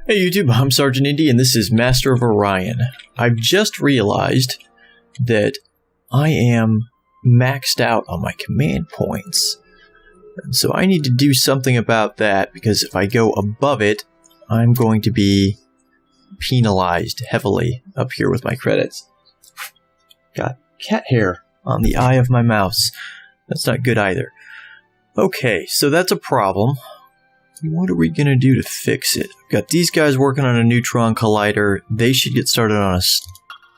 Hey YouTube, I'm Sergeant Indy and this is Master of Orion. I've just realized that I am maxed out on my command points. And so I need to do something about that because if I go above it, I'm going to be penalized heavily up here with my credits. Got cat hair on the eye of my mouse. That's not good either. Okay, so that's a problem. What are we going to do to fix it? I've got these guys working on a neutron collider. They should get started on a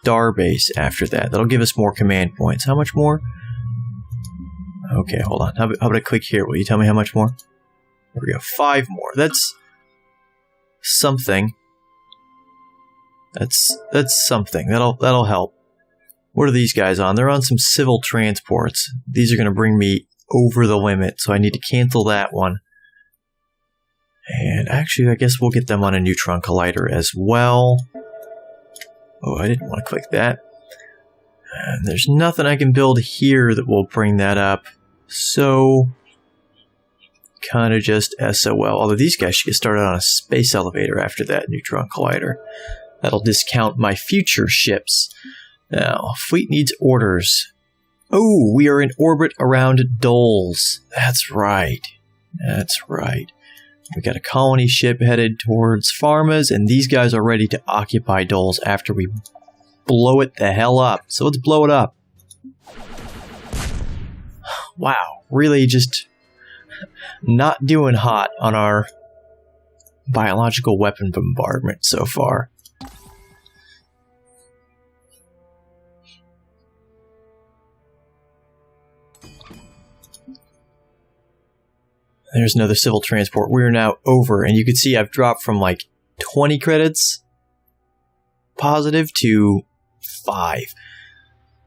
star base after that. That'll give us more command points. How much more? Okay, hold on. How about I click here? Will you tell me how much more? There we go. 5 more. That's something. That's something. That'll help. What are these guys on? They're on some civil transports. These are going to bring me over the limit, so I need to cancel that one. And actually, I guess we'll get them on a neutron collider as well. Oh, I didn't want to click that. And there's nothing I can build here that will bring that up. So, kind of just SOL. Although these guys should get started on a space elevator after that neutron collider. That'll discount my future ships. Now, fleet needs orders. Oh, we are in orbit around Doles. That's right. That's right. We got a colony ship headed towards Pharmas, and these guys are ready to occupy Doles after we blow it the hell up. So let's blow it up. Wow, really just not doing hot on our biological weapon bombardment so far. There's another civil transport. We're now over, and you can see I've dropped from like 20 credits positive to 5.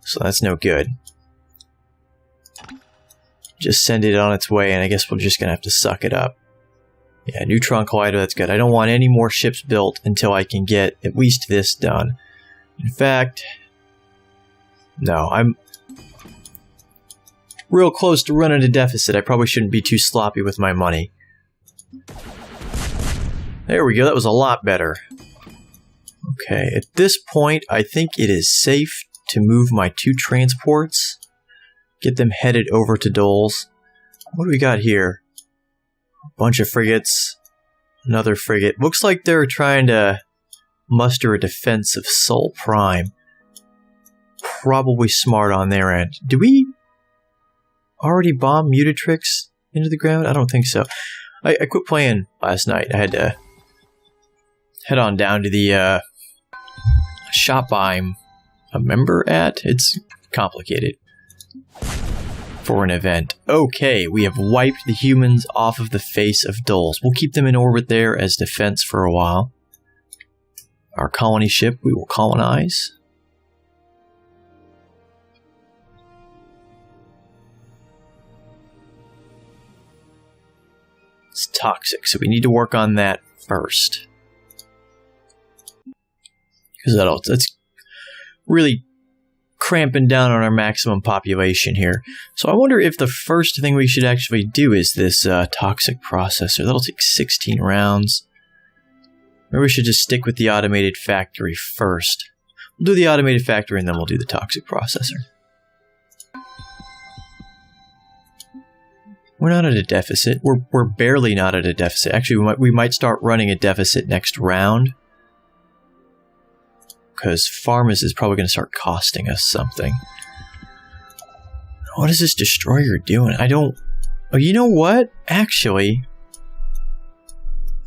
So that's no good. Just send it on its way, and I guess we're just going to have to suck it up. Yeah, neutron collider, that's good. I don't want any more ships built until I can get at least this done. In fact, no, I'm real close to running a deficit. I probably shouldn't be too sloppy with my money. There we go, that was a lot better. Okay, at this point, I think it is safe to move my 2 transports. Get them headed over to Doles. What do we got here? A bunch of frigates. Another frigate. Looks like they're trying to muster a defense of Sol Prime. Probably smart on their end. Do we already bomb Mutatrix into the ground? I don't think so. I quit playing last night. I had to head on down to the shop I'm a member at. It's complicated for an event. Okay, we have wiped the humans off of the face of Doles. We'll keep them in orbit there as defense for a while. Our colony ship we will colonize. It's toxic, so we need to work on that first. Because that's really cramping down on our maximum population here. So I wonder if the first thing we should actually do is this toxic processor. That'll take 16 rounds. Maybe we should just stick with the automated factory first. We'll do the automated factory and then we'll do the toxic processor. We're not at a deficit. We're barely not at a deficit. Actually, we might start running a deficit next round. Because Pharmas is probably going to start costing us something. What is this destroyer doing? I don't... Oh, you know what? Actually,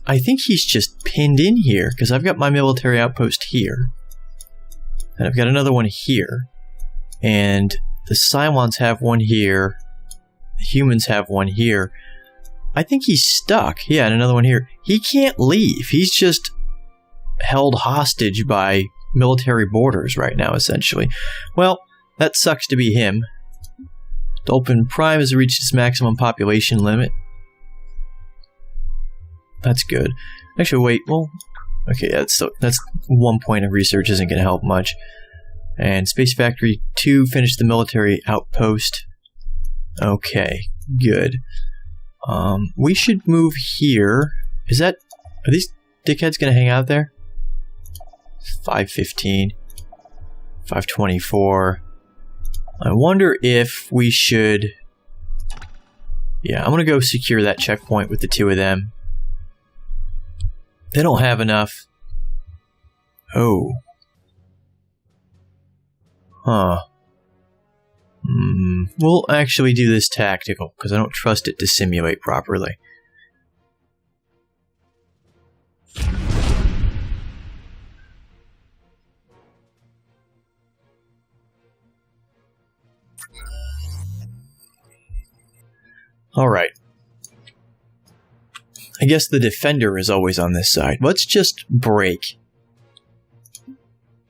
I think he's just pinned in here. Because I've got my military outpost here. And I've got another one here. And the Cylons have one here. Humans have one here. I think he's stuck. Yeah, and another one here. He can't leave. He's just held hostage by military borders right now, essentially. Well, that sucks to be him. Dolphin Prime has reached its maximum population limit. That's good. Actually, wait. Well, okay, that's 1 point of research. Isn't going to help much. And Space Factory 2 finished the military outpost. Okay, good. We should move here. Are these dickhead's gonna hang out there? 515. 524. I wonder if we should... Yeah, I'm gonna go secure that checkpoint with the two of them. They don't have enough. Oh. Huh. We'll actually do this tactical, because I don't trust it to simulate properly. Alright. I guess the defender is always on this side. Let's just break.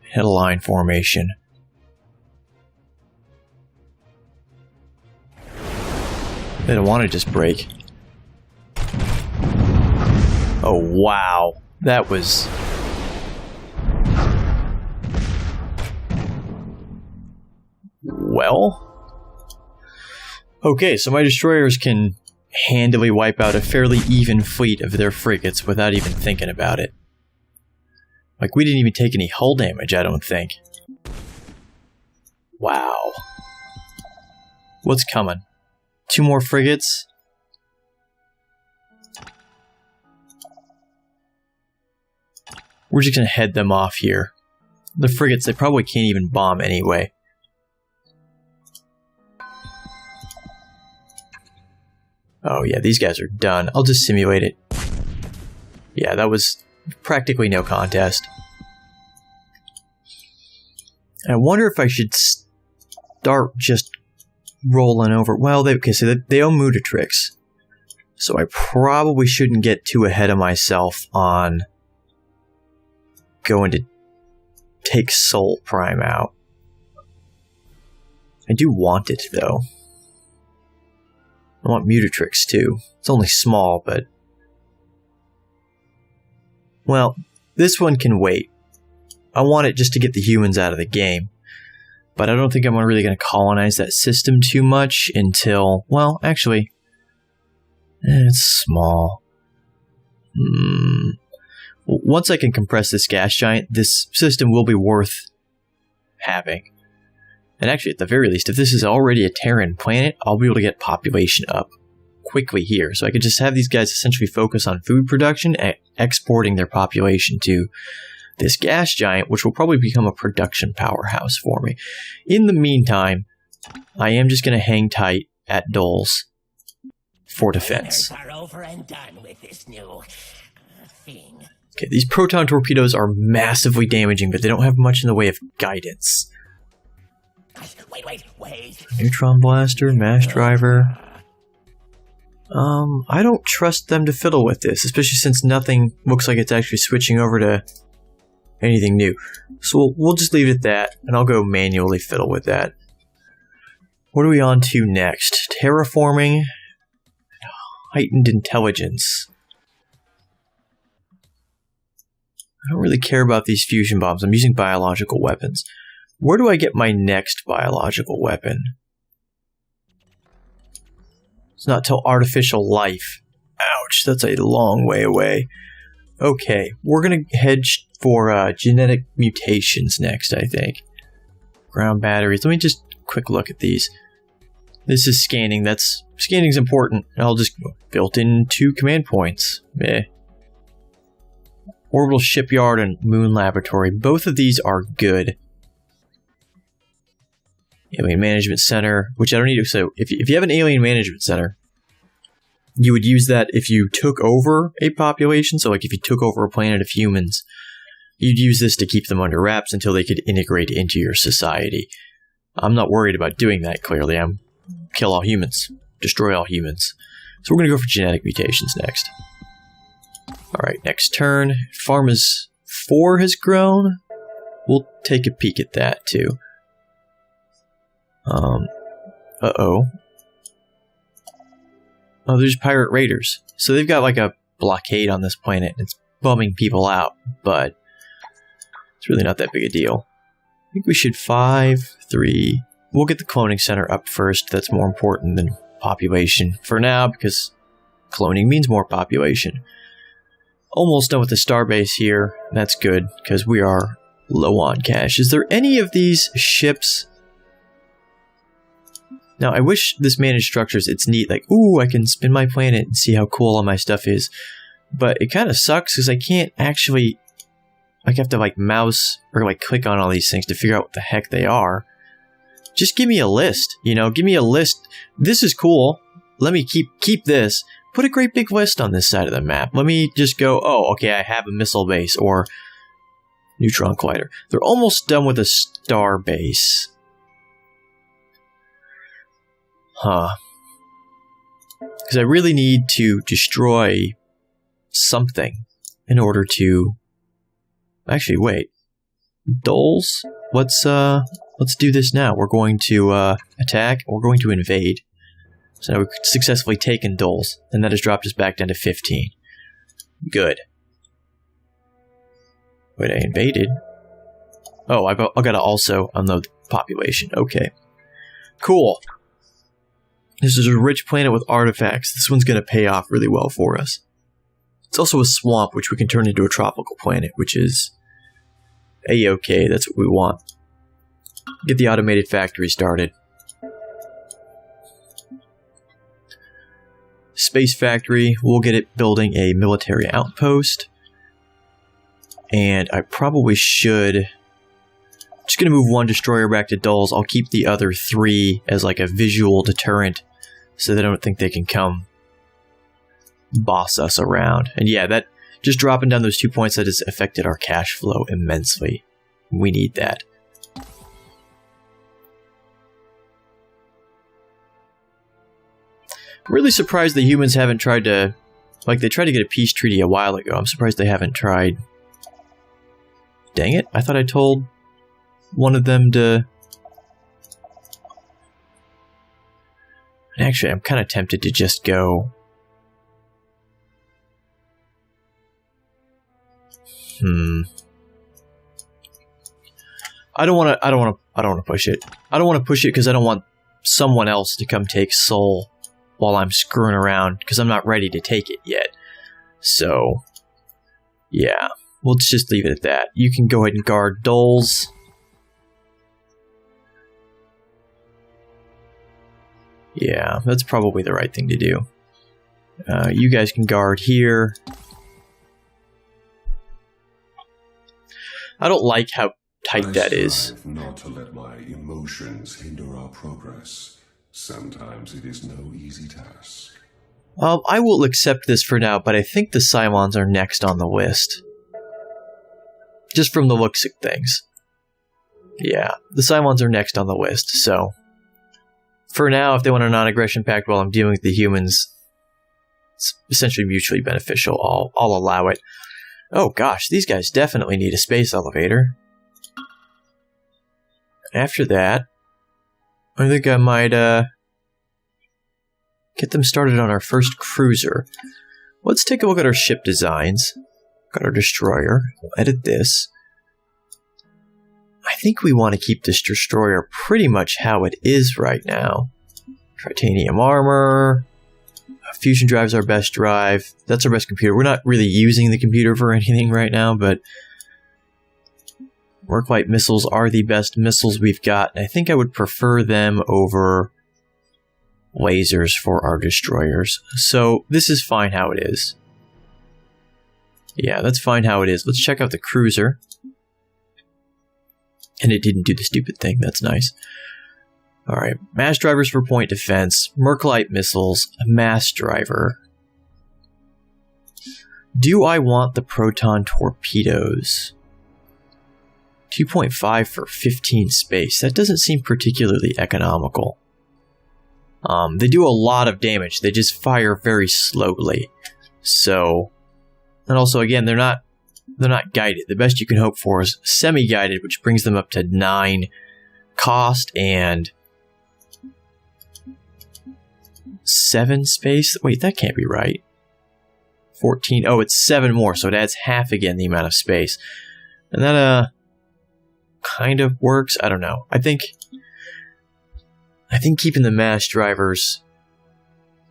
Hit a line formation. They don't want to just break. Oh, wow. That was... Well... Okay, so my destroyers can handily wipe out a fairly even fleet of their frigates without even thinking about it. Like, we didn't even take any hull damage, I don't think. Wow. What's coming? 2 more frigates? We're just gonna head them off here. The frigates, they probably can't even bomb anyway. Oh yeah, these guys are done. I'll just simulate it. Yeah, that was practically no contest. I wonder if I should start just rolling over. Well, they own Mutatrix. So I probably shouldn't get too ahead of myself on going to take Soul Prime out. I do want it, though. I want Mutatrix, too. It's only small, but... Well, this one can wait. I want it just to get the humans out of the game. But I don't think I'm really going to colonize that system too much until... Well, actually... it's small. Once I can compress this gas giant, this system will be worth having. And actually, at the very least, if this is already a Terran planet, I'll be able to get population up quickly here. So I could just have these guys essentially focus on food production and exporting their population to this gas giant, which will probably become a production powerhouse for me. In the meantime, I am just going to hang tight at Doles for defense. Okay, these proton torpedoes are massively damaging, but they don't have much in the way of guidance. Wait. Neutron blaster, mass driver. I don't trust them to fiddle with this, especially since nothing looks like it's actually switching over to anything new. So we'll just leave it at that, and I'll go manually fiddle with that. What are we on to next? Terraforming, heightened intelligence. I don't really care about these fusion bombs. I'm using biological weapons. Where do I get my next biological weapon? It's not till artificial life. Ouch, that's a long way away. Okay, we're going to head for genetic mutations next, I think. Ground batteries. Let me just quick look at these. This is scanning. Scanning's important. I'll just built into command points. Orbital shipyard and moon laboratory. Both of these are good. Alien Management Center, which I don't need to... So, if you have an Alien Management Center, you would use that if you took over a population. So, like, if you took over a planet of humans, you'd use this to keep them under wraps until they could integrate into your society. I'm not worried about doing that, clearly. I'm kill all humans. Destroy all humans. So, we're going to go for genetic mutations next. Alright, next turn. Pharma's 4 has grown. We'll take a peek at that, too. Uh-oh. Oh, there's pirate raiders. So they've got like a blockade on this planet. It's bumming people out, but it's really not that big a deal. I think we should 5, 3. We'll get the cloning center up first. That's more important than population for now, because cloning means more population. Almost done with the starbase here. That's good, because we are low on cash. Is there any of these ships? Now, I wish this managed structures, it's neat. Like, ooh, I can spin my planet and see how cool all my stuff is. But it kind of sucks, because I can't actually... I have to, like, mouse or, like, click on all these things to figure out what the heck they are. Just give me a list, you know? Give me a list. This is cool. Let me keep this. Put a great big list on this side of the map. Let me just go, oh, okay, I have a missile base or neutron collider. They're almost done with a star base. Huh. Because I really need to destroy something in order to... Actually, wait. Doles? Let's do this now. We're going to attack. We're going to invade. So now we've successfully taken Doles, and that has dropped us back down to 15. Good. Wait, I invaded? Oh, I've got to also unload the population. Okay. Cool. This is a rich planet with artifacts. This one's going to pay off really well for us. It's also a swamp, which we can turn into a tropical planet, which is A-okay. That's what we want. Get the automated factory started. Space factory, we'll get it building a military outpost. And I probably should... I'm just going to move one destroyer back to Doles. I'll keep the other 3 as like a visual deterrent so they don't think they can come boss us around. And yeah, that just dropping down those 2 points, that has affected our cash flow immensely. We need that. I'm really surprised the humans haven't tried to... Like, they tried to get a peace treaty a while ago. I'm surprised they haven't tried... Dang it, I thought I told one of them to... Actually, I'm kind of tempted to just go... I don't want to push it. I don't want to push it because I don't want someone else to come take Sol while I'm screwing around, because I'm not ready to take it yet. So, yeah, we'll just leave it at that. You can go ahead and guard Doles. Yeah, that's probably the right thing to do. You guys can guard here. I don't like how tight that is. Not to let my emotions hinder our progress. Sometimes it is no easy task. I will accept this for now, but I think the Cylons are next on the list. Just from the looks of things. Yeah, the Cylons are next on the list, so... For now, if they want a non-aggression pact while I'm dealing with the humans, it's essentially mutually beneficial. I'll allow it. Oh gosh, these guys definitely need a space elevator. After that, I think I might get them started on our first cruiser. Let's take a look at our ship designs. Got our destroyer. We'll edit this. I think we want to keep this destroyer pretty much how it is right now. Titanium armor. Fusion drive's our best drive. That's our best computer. We're not really using the computer for anything right now, but work light missiles are the best missiles we've got. And I think I would prefer them over lasers for our destroyers. So this is fine how it is. Yeah, that's fine how it is. Let's check out the cruiser. And it didn't do the stupid thing. That's nice. Alright, mass drivers for point defense, Mercalite missiles, a mass driver. Do I want the proton torpedoes? 2.5 for 15 space. That doesn't seem particularly economical. They do a lot of damage. They just fire very slowly. So, and also again, they're not guided. The best you can hope for is semi-guided, which brings them up to 9 cost and 7 space. Wait, that can't be right. 14. Oh, it's 7 more, so it adds half again the amount of space. And that kind of works. I don't know. I think keeping the mass drivers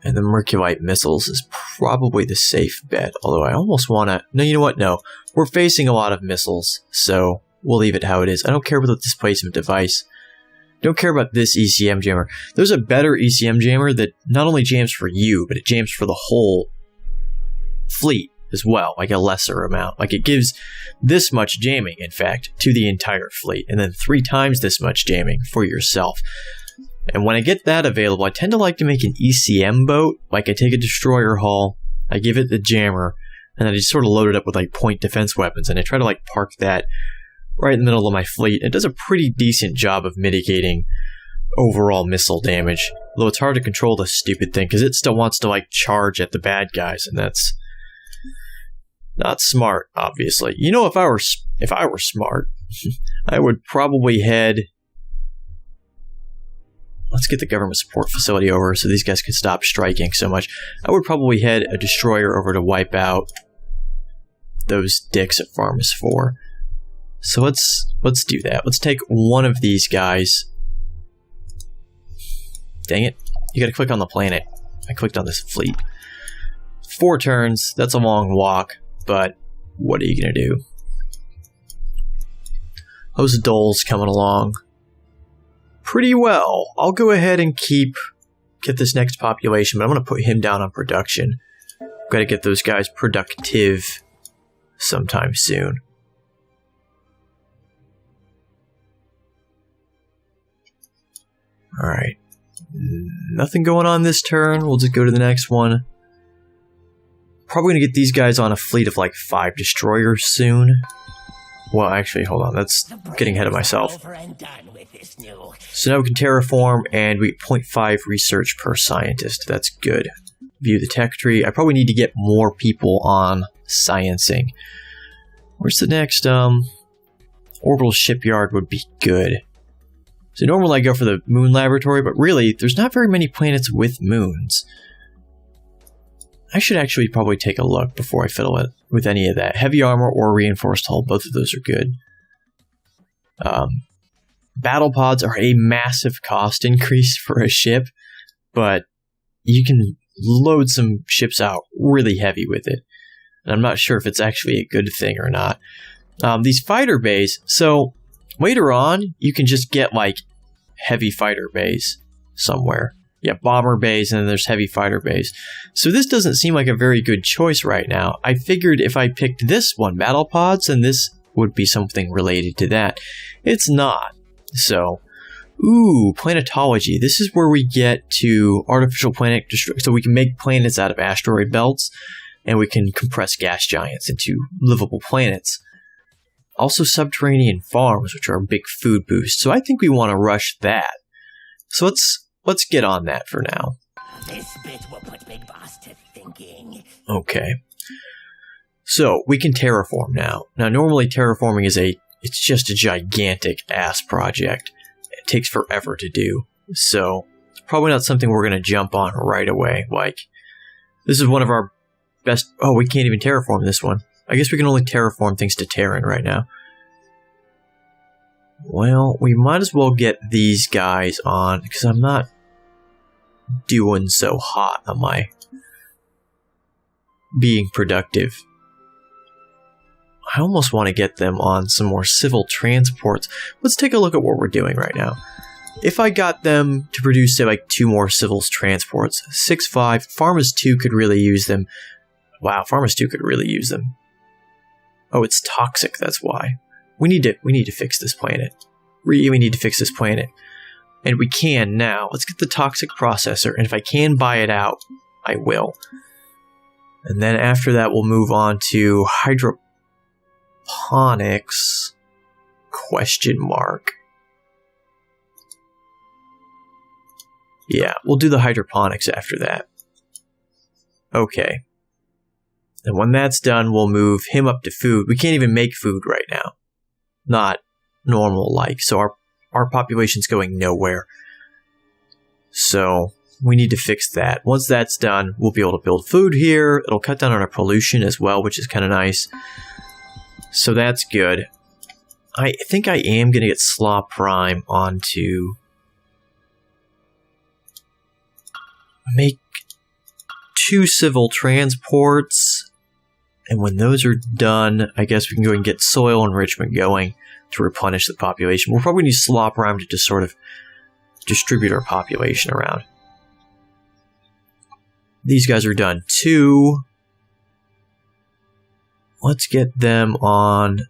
And the Merculite missiles is probably the safe bet. Although I almost want to... No, you know what? No. We're facing a lot of missiles, so we'll leave it how it is. I don't care about the displacement device. Don't care about this ECM jammer. There's a better ECM jammer that not only jams for you, but it jams for the whole fleet as well, like a lesser amount. Like it gives this much jamming, in fact, to the entire fleet, and then 3 times this much jamming for yourself. And when I get that available, I tend to like to make an ECM boat. Like I take a destroyer hull, I give it the jammer, and then I just sort of load it up with like point defense weapons, and I try to like park that right in the middle of my fleet. It does a pretty decent job of mitigating overall missile damage. Although it's hard to control this stupid thing, because it still wants to like charge at the bad guys, and that's not smart, obviously. You know, if I were smart, I would probably head... Let's get the government support facility over so these guys can stop striking so much. I would probably head a destroyer over to wipe out those dicks at Farmus 4. So let's do that. Let's take one of these guys. Dang it. You gotta click on the planet. I clicked on this fleet. 4 turns. That's a long walk, but what are you gonna do? Those Doles coming along pretty well. I'll go ahead and get this next population, but I'm going to put him down on production. Got to get those guys productive sometime soon. Alright. Nothing going on this turn. We'll just go to the next one. Probably going to get these guys on a fleet of like 5 destroyers soon. Well, actually, hold on. That's getting ahead of myself. So now we can terraform, and we get 0.5 research per scientist. That's good. View the tech tree. I probably need to get more people on sciencing. Where's the next? Orbital shipyard would be good. So normally I go for the moon laboratory, but really, there's not very many planets with moons. I should actually probably take a look before I fiddle it with any of that. Heavy armor or reinforced hull, both of those are good. Battle pods are a massive cost increase for a ship, but you can load some ships out really heavy with it. And I'm not sure if it's actually a good thing or not. These fighter bays, so later on, you can just get like heavy fighter bays somewhere. Yeah, bomber bays, and then there's heavy fighter bays. So this doesn't seem like a very good choice right now. I figured if I picked this one, battle pods, then this would be something related to that. It's not. So, ooh, planetology. This is where we get to artificial planet, so we can make planets out of asteroid belts, and we can compress gas giants into livable planets. Also subterranean farms, which are a big food boost. So I think we want to rush that. So let's get on that for now. This bit will put Big Boss to thinking. Okay. So we can terraform now. Now normally terraforming is it's just a gigantic ass project. It takes forever to do. So it's probably not something we're going to jump on right away. Like, this is one of our best... Oh, we can't even terraform this one. I guess we can only terraform things to Terran right now. Well, we might as well get these guys on, because I'm not doing so hot on my being productive. I almost want to get them on some more civil transports. Let's take a look at what we're doing right now. If I got them to produce, say, like 2 more civil transports, 6-5, Farmers 2 could really use them. Wow, Farmers 2 could really use them. Oh, it's toxic, that's why. We need to fix this planet. We need to fix this planet. And we can now. Let's get the toxic processor, and if I can buy it out, I will. And then after that, we'll move on to hydroponics, question mark. Yeah, we'll do the hydroponics after that. Okay. And when that's done, we'll move him up to food. We can't even make food right now. Not normal-like, so our population's going nowhere. So we need to fix that. Once that's done, we'll be able to build food here. It'll cut down on our pollution as well, which is kind of nice. So that's good. I think I am going to get Slaw Prime onto... 2 civil transports. And when those are done, I guess we can go and get soil enrichment going to replenish the population. We'll probably need slop rhyme to just sort of distribute our population around. These guys are done too. Let's get them on...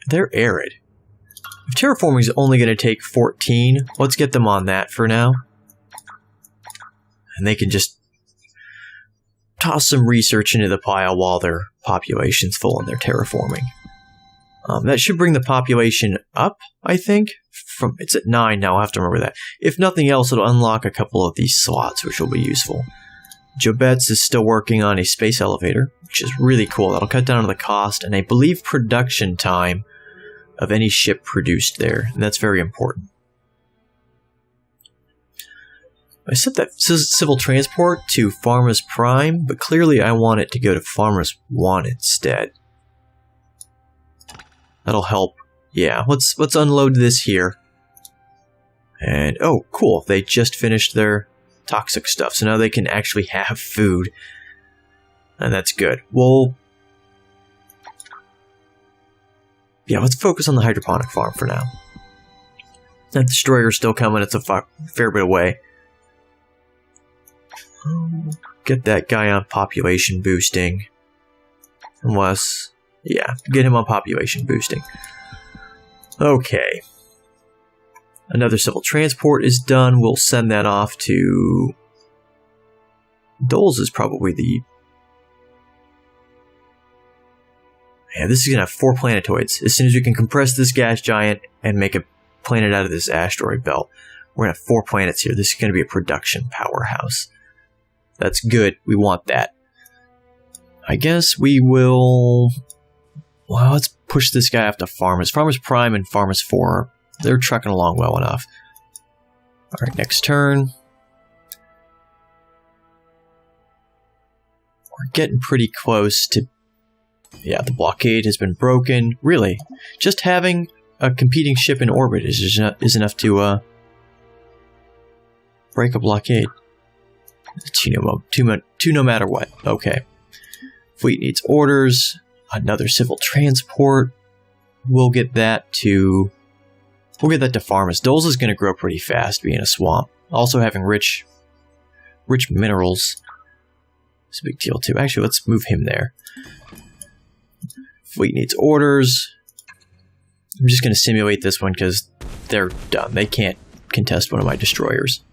They're arid. If terraforming is only going to take 14, let's get them on that for now. And they can just toss some research into the pile while their population's full and they're terraforming. That should bring the population up, I think. It's at 9 now, I'll have to remember that. If nothing else, it'll unlock a couple of these slots, which will be useful. Jobetz is still working on a space elevator, which is really cool. That'll cut down on the cost and I believe production time of any ship produced there, and that's very important. I set that civil transport to Farmers Prime, but clearly I want it to go to Farmers 1 instead. That'll help. Yeah, let's unload this here. And, oh, cool, they just finished their toxic stuff, so now they can actually have food. And that's good. Well, yeah, let's focus on the hydroponic farm for now. That destroyer's still coming, it's a fair bit away. Get that guy on population boosting. Unless, yeah, get him on population boosting. Okay. Another civil transport is done. We'll send that off to... Doles is probably the... Yeah, this is going to have 4 planetoids. As soon as we can compress this gas giant and make a planet out of this asteroid belt, we're going to have 4 planets here. This is going to be a production powerhouse. That's good. We want that. I guess we will... Well, let's push this guy off to Farmers. Farmers Prime and Farmers 4, they're trucking along well enough. Alright, next turn. We're getting pretty close to... Yeah, the blockade has been broken. Really, just having a competing ship in orbit is enough to break a blockade. Two no matter what. Okay. Fleet needs orders. Another civil transport. We'll get that to Farmers. Doles is going to grow pretty fast, being a swamp. Also having rich minerals is a big deal too. Actually, let's move him there. Fleet needs orders. I'm just going to simulate this one because they're dumb. They can't contest one of my destroyers.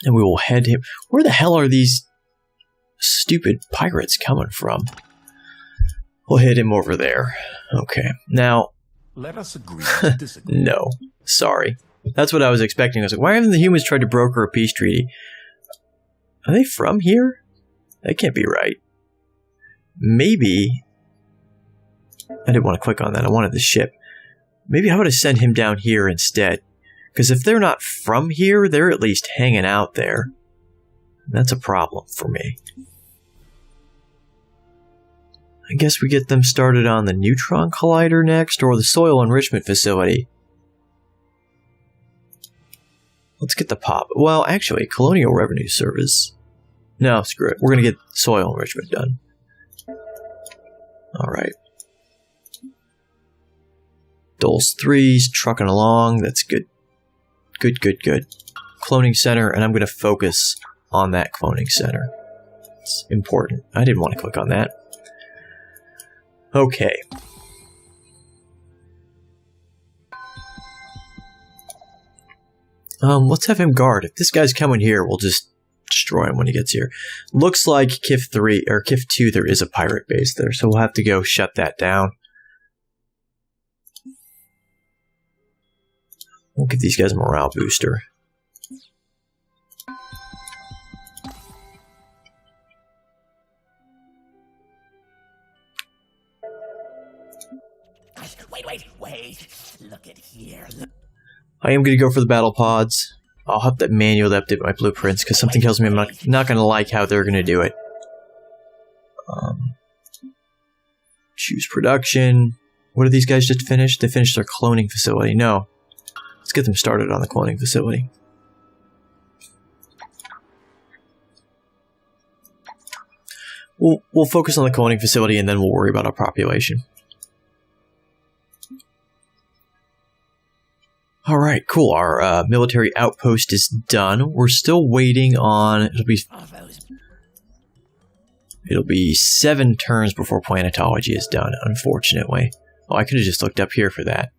And we will head him... Where the hell are these stupid pirates coming from? We'll hit him over there. Okay. Now... Let us agree to disagree. No. Sorry. That's what I was expecting. I was like, why haven't the humans tried to broker a peace treaty? Are they from here? That can't be right. Maybe... I didn't want to click on that. I wanted the ship. Maybe I would have sent him down here instead. Because if they're not from here, they're at least hanging out there. That's a problem for me. I guess we get them started on the neutron collider next, or the soil enrichment facility. Let's get the pop. Well, actually, Colonial Revenue Service. No, screw it. We're going to get soil enrichment done. Alright. Doles 3's trucking along. That's good. Good. Cloning center, and I'm going to focus on that cloning center. It's important. I didn't want to click on that. Okay. Let's have him guard. If this guy's coming here, we'll just destroy him when he gets here. Looks like KIF 3 or KIF 2 there is a pirate base there, so we'll have to go shut that down. We'll give these guys a morale booster. Wait. Look at here. I am going to go for the battle pods. I'll have to manually update my blueprints because something tells me I'm not going to like how they're going to do it. Choose production. What did these guys just finish? They finished their cloning facility. No. Let's get them started on the cloning facility. we'll focus on the cloning facility and then we'll worry about our population. All right, cool. Our military outpost is done. We're still waiting on. It'll be 7 turns before planetology is done. Unfortunately, oh, I could have just looked up here for that.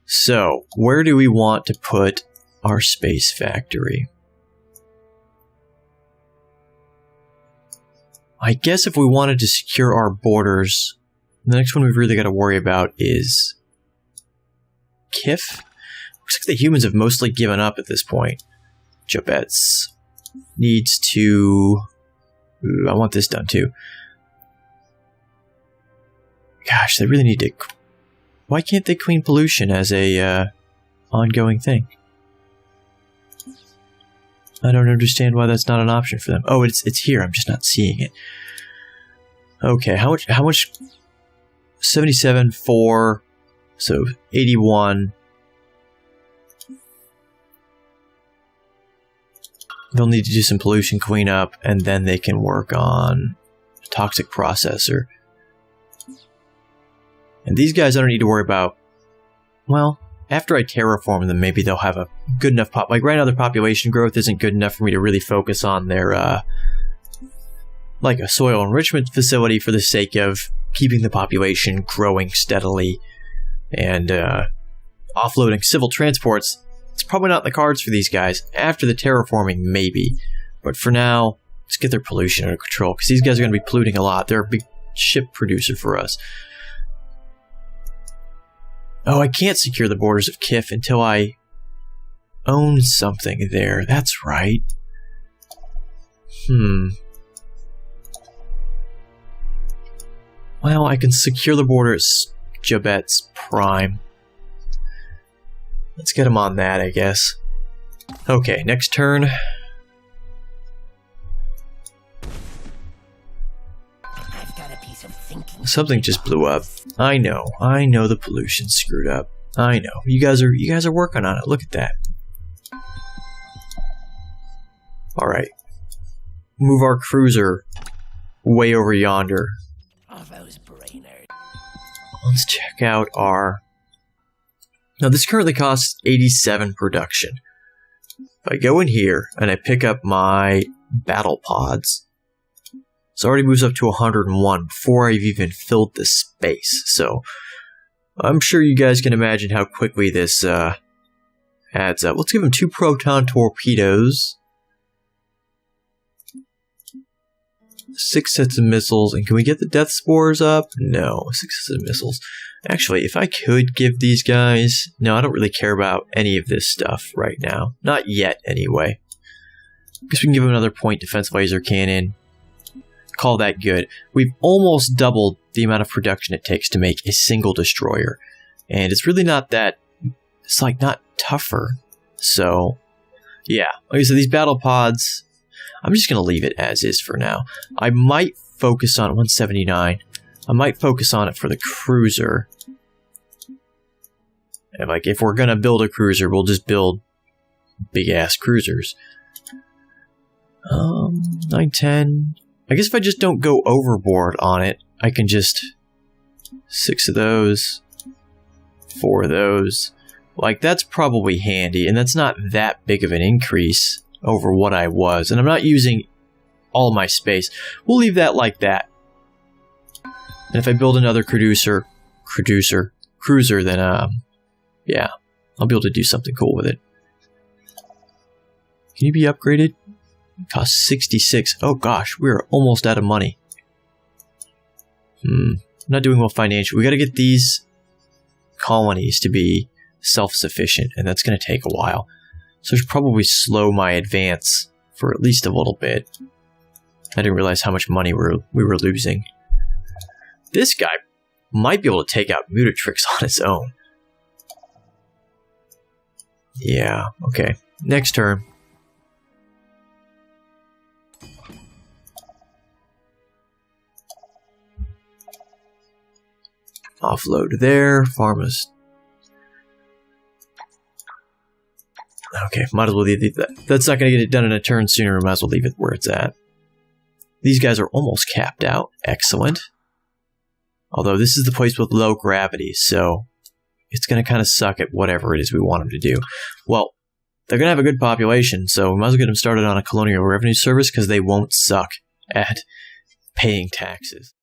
So, where do we want to put our space factory? I guess if we wanted to secure our borders, the next one we've really got to worry about is Kif. Looks like the humans have mostly given up at this point. Jobets needs to... Ooh, I want this done too. Gosh, they really need to... Why can't they clean pollution as a ongoing thing? I don't understand why that's not an option for them. Oh, it's here. I'm just not seeing it. Okay, how much? 77, 4, so 81. They'll need to do some pollution cleanup, and then they can work on toxic processor. And these guys I don't need to worry about. Well, after I terraform them, maybe they'll have a good enough pop. Like right now, their population growth isn't good enough for me to really focus on their, like a soil enrichment facility for the sake of keeping the population growing steadily and offloading civil transports. It's probably not in the cards for these guys. After the terraforming, maybe. But for now, let's get their pollution under control because these guys are going to be polluting a lot. They're a big ship producer for us. Oh, I can't secure the borders of Kif until I own something there. That's right. Well, I can secure the border at Jabet's Prime. Let's get him on that, I guess. Okay, next turn. I've got a piece of thinking. Something just blew up. I know the pollution's screwed up. I know. You guys are working on it. Look at that. Alright. Move our cruiser way over yonder. Oh, those brainers. Let's check out our... Now this currently costs 87 production. If I go in here and I pick up my battle pods, it already moves up to 101 before I've even filled the space. So I'm sure you guys can imagine how quickly this adds up. Let's give them 2 proton torpedoes, 6 sets of missiles, and can we get the death spores up? No, 6 sets of missiles. Actually, if I could give these guys... No, I don't really care about any of this stuff right now. Not yet, anyway. Guess we can give them another point defense laser cannon. Call that good. We've almost doubled the amount of production it takes to make a single destroyer. And it's really not that... It's like not tougher. So, yeah. Like I said, these battle pods... I'm just going to leave it as is for now. I might focus on 179. I might focus on it for the cruiser. And like, if we're going to build a cruiser, we'll just build big-ass cruisers. 910. I guess if I just don't go overboard on it, I can just... 6 of those. 4 of those. Like, that's probably handy, and that's not that big of an increase over what I was. And I'm not using all my space. We'll leave that like that. And if I build another cruiser, then, yeah, I'll be able to do something cool with it. Can you be upgraded? It costs 66. Oh gosh, we're almost out of money. Not doing well financially. We gotta get these colonies to be self-sufficient, and that's gonna take a while. So I should probably slow my advance for at least a little bit. I didn't realize how much money we were losing. This guy might be able to take out Mutatrix on its own. Yeah, okay. Next turn. Offload there. Pharma's. Okay, might as well leave that. That's not going to get it done in a turn sooner. Might as well leave it where it's at. These guys are almost capped out. Excellent. Although this is the place with low gravity, so it's going to kind of suck at whatever it is we want them to do. Well, they're going to have a good population, so we might as well get them started on a colonial revenue service because they won't suck at paying taxes.